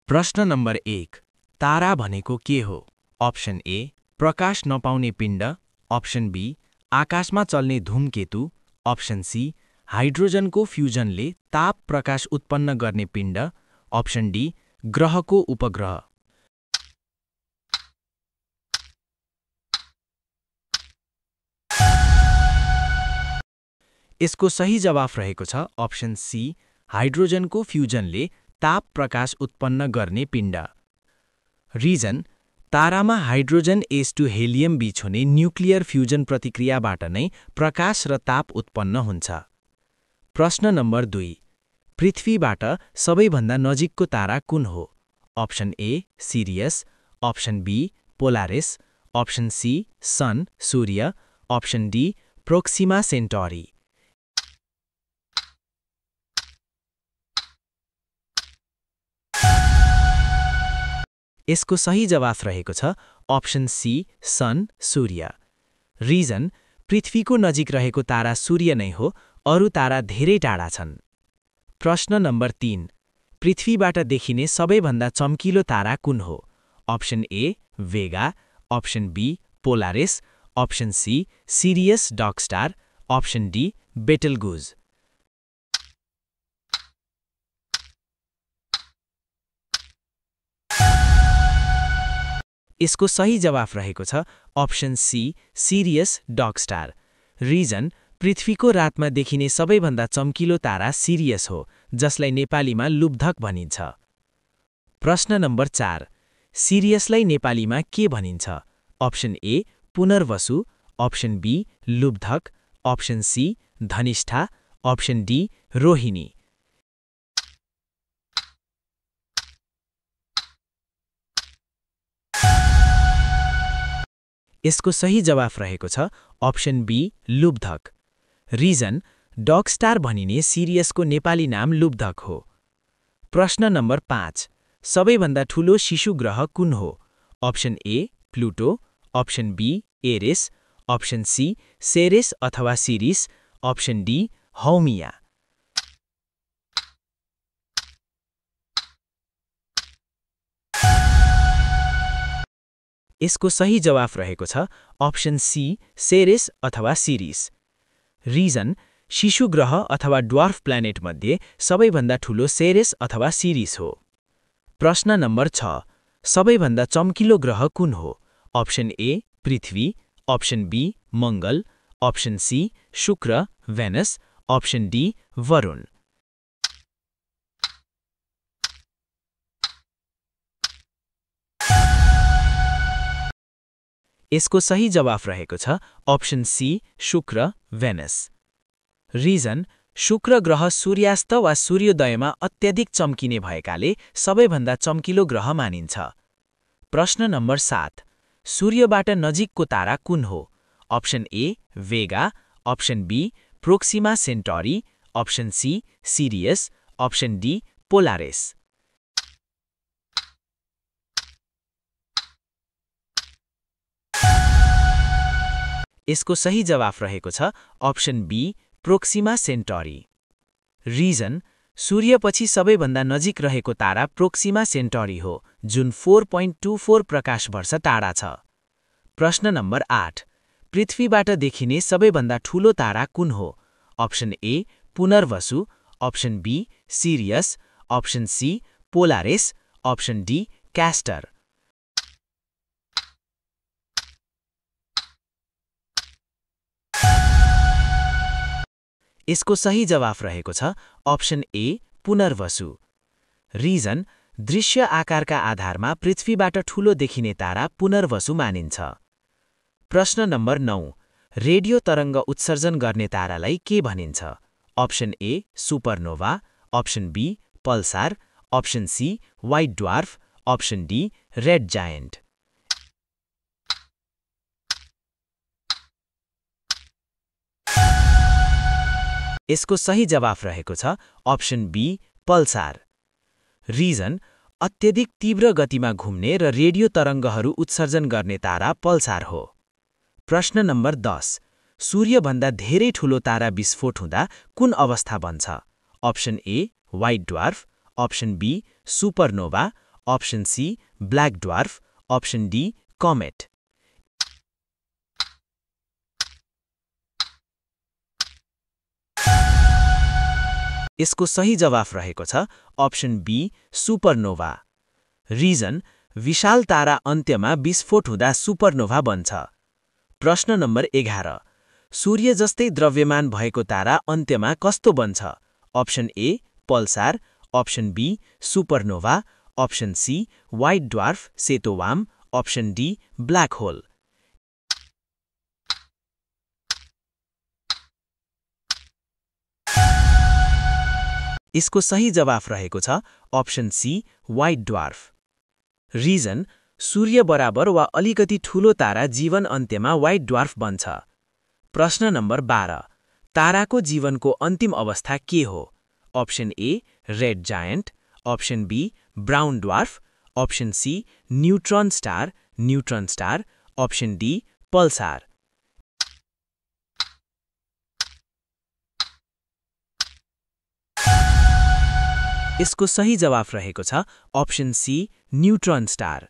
प्रश्न नम्बर 1 तारा भनेको के हो? अप्सन ए प्रकाश नपाउने पिण्ड, अप्सन बी आकाशमा चल्ने धूमकेतु, अप्सन सी हाइड्रोजनको फ्युजनले ताप प्रकाश उत्पन्न गर्ने पिण्ड, अप्सन डी ग्रहको उपग्रह। यसको सही जवाफ रहेको छ अप्सन सी हाइड्रोजनको फ्युजनले ताप प्रकाश उत्पन्न गर्ने पिण्ड। रिजन तारामा हाइड्रोजन एस टु हेलियम बीच हुने न्युक्लियर फ्युजन प्रतिक्रियाबाट नै प्रकाश र ताप उत्पन्न हुन्छ। प्रश्न नम्बर 2 पृथ्वीबाट सबैभन्दा नजिकको तारा कुन हो? Option A Sirius, option B Polaris, option C sun सूर्य, अप्सन डी प्रोक्सिमा सेन्टौरी। यसको सही जवाफ रहेको छ अप्सन सी सन सूर्य। रिजन पृथ्वीको नजिक रहेको तारा सूर्य नै हो, अरू तारा धेरै टाढा छन्। प्रश्न नम्बर 3 पृथ्वीबाट देखिने सबैभन्दा चम्किलो तारा कुन हो? Option A Vega, option B Polaris, option C Sirius dog star, option D Betelgeuse. यसको सही जवाफ रहेको छ option C Sirius dog star. Reason पृथ्वीको रातमा देखिने सबैभन्दा चम्किलो तारा सिरियस हो, जसलाई नेपालीमा लुब्धक भनिन्छ। प्रश्न नम्बर 4 सिरियसलाई नेपालीमा के भनिन्छ? Option A Punarvasu, option B Lubdhak, option C Dhanishtha, option D Rohini. यसको सही जवाफ रहेको छ option B Lubdhak. Reason dog star भनिने सिरियसको नेपाली नाम लुब्धक हो। प्रश्न नम्बर 5 सबैभन्दा ठूलो शिशु ग्रह कुन हो? Option A Pluto, option B Eris, option C Ceres अथवा सिरिस, अप्सन डी हौमिया। यसको सही जवाफ रहेको छ अप्सन सी सेरेस अथवा सिरिस। रिजन शिशु ग्रह अथवा ड्वार्फ प्लानेट मध्ये सबैभन्दा ठूलो सेरेस अथवा सिरिस हो। प्रश्न नम्बर 6 सबैभन्दा चम्किलो ग्रह कुन हो? अप्सन ए पृथ्वी, अप्सन बी मङ्गल, अप्सन सी शुक्र भेनस, अप्सन डी वरुण। यसको सही जवाफ रहेको छ अप्सन सी शुक्र भेनस। रिजन शुक्र ग्रह सूर्यास्त वा सूर्योदयमा अत्यधिक चम्किने भएकाले सबैभन्दा चम्किलो ग्रह मानिन्छ। प्रश्न नम्बर 7 सूर्यबाट नजिकको तारा कुन हो? Option A Vega, option B Proxima Centauri, option C Sirius, option D Polaris. यसको सही जवाफ रहेको छ option B Proxima Centauri. Reason सूर्यपछि सबैभन्दा नजिक रहेको तारा प्रोक्सिमा सेन्टौरी हो, जुन 4.24 प्रकाश वर्ष टाढा छ। प्रश्न नम्बर 8 पृथ्वीबाट देखिने सबैभन्दा ठूलो तारा कुन हो? Option A Punarvasu, option B Sirius, option C Polaris, option D Castor. यसको सही जवाफ रहेको छ अप्सन ए पुनर्वसु। रिजन दृश्य आकारका आधारमा पृथ्वीबाट ठूलो देखिने तारा पुनर्वसु मानिन्छ। प्रश्न नम्बर 9 रेडियो तरङ्ग उत्सर्जन गर्ने तारालाई के भनिन्छ? Option A supernova, option B pulsar, option C white dwarf, option D red giant. यसको सही जवाफ रहेको छ अप्सन बी पल्सार। रिजन अत्यधिक तीव्र गतिमा घुम्ने र रेडियो तरङ्गहरू उत्सर्जन गर्ने तारा पल्सार हो। प्रश्न नम्बर 10 सूर्यभन्दा धेरै ठूलो तारा विस्फोट हुँदा कुन अवस्था बन्छ? Option A white dwarf, option B supernova, option C black dwarf, option D comet. यसको सही जवाफ रहेको छ अप्सन बी सुपरनोभा। रिजन विशाल तारा अन्त्यमा विस्फोट हुँदा सुपरनोभा बन्छ। प्रश्न नम्बर 11 सूर्य जस्तै द्रव्यमान भएको तारा अन्त्यमा कस्तो बन्छ? Option A pulsar, option B supernova, option C white dwarf सेतो वाम, अप्सन डी ब्ल्याक होल। यसको सही जवाफ रहेको छ option C white dwarf. Reason सूर्य बराबर वा अलिकति ठूलो तारा जीवन अन्त्यमा व्हाइट ड्वार्फ बन्छ। प्रश्न नम्बर 12 ताराको जीवनको अन्तिम अवस्था के हो? Option A red giant, option B brown dwarf, option C neutron star, option D pulsar. यसको सही जवाफ रहेको छ option C neutron star.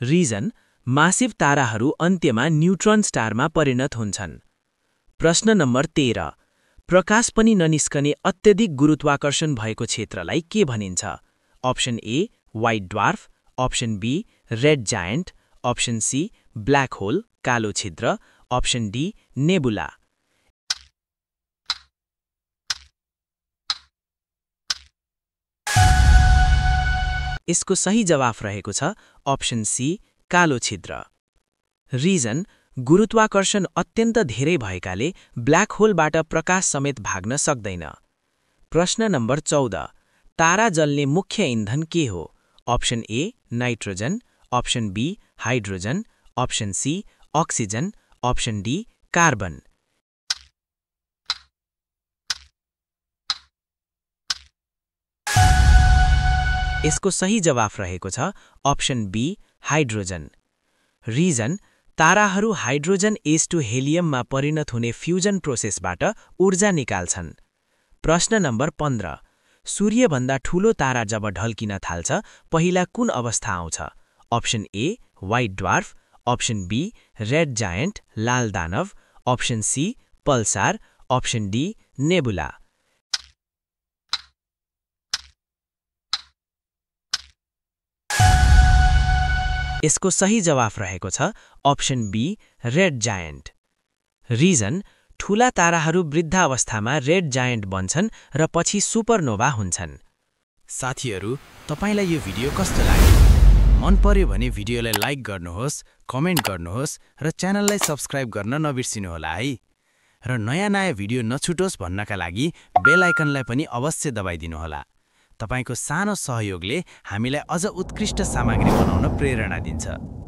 Reason massive ताराहरू अन्त्यमा न्यूट्रन स्टारमा परिणत हुन्छन्। प्रश्न नम्बर 13 प्रकाश पनि ननिस्कने अत्यधिक गुरुत्वाकर्षण भएको क्षेत्रलाई के भनिन्छ? Option A white dwarf, option B red giant, option C black hole कालो छिद्र, अप्सन डी नेबुला। यसको सही जवाफ रहेको छ अप्सन सी कालो छिद्र। रिजन गुरुत्वाकर्षण अत्यन्त धेरै भएकाले ब्ल्याक होलबाट प्रकाश समेत भाग्न सक्दैन। प्रश्न नम्बर 14 तारा जल्ने मुख्य इन्धन के हो? Option A nitrogen, option B hydrogen, option C oxygen, option D carbon. यसको सही जवाफ रहेको छ अप्सन बी हाइड्रोजन। रिजन ताराहरू हाइड्रोजन एस टु हेलियममा परिणत हुने फ्युजन प्रोसेसबाट ऊर्जा निकाल्छन्। प्रश्न नम्बर 15 सूर्यभन्दा ठूलो तारा जब ढल्किन थाल्छ पहिला कुन अवस्था आउँछ? Option A white dwarf, option B red giant लाल दानव, option C pulsar, option D nebula. यसको सही जवाफ रहेको छ option B red giant. Reason ठूला ताराहरू वृद्धावस्थामा रेड जायन्ट बन्छन् र पछि सुपरनोभा हुन्छन्। साथीहरू तपाईलाई यो भिडियो कस्तो लाग्यो? मन पर्यो भने भिडियोलाई लाइक गर्नुहोस्, कमेन्ट गर्नुहोस् र च्यानललाई सब्स्क्राइब गर्न नबिर्सिनुहोला है। र नयाँ भिडियो नछुटोस् भन्नका लागि बेल आइकनलाई पनि अवश्य दबाइदिनुहोला। तपाईको सानो सहयोगले हामीलाई अझ उत्कृष्ट सामग्री बनाउन प्रेरणा दिन्छ।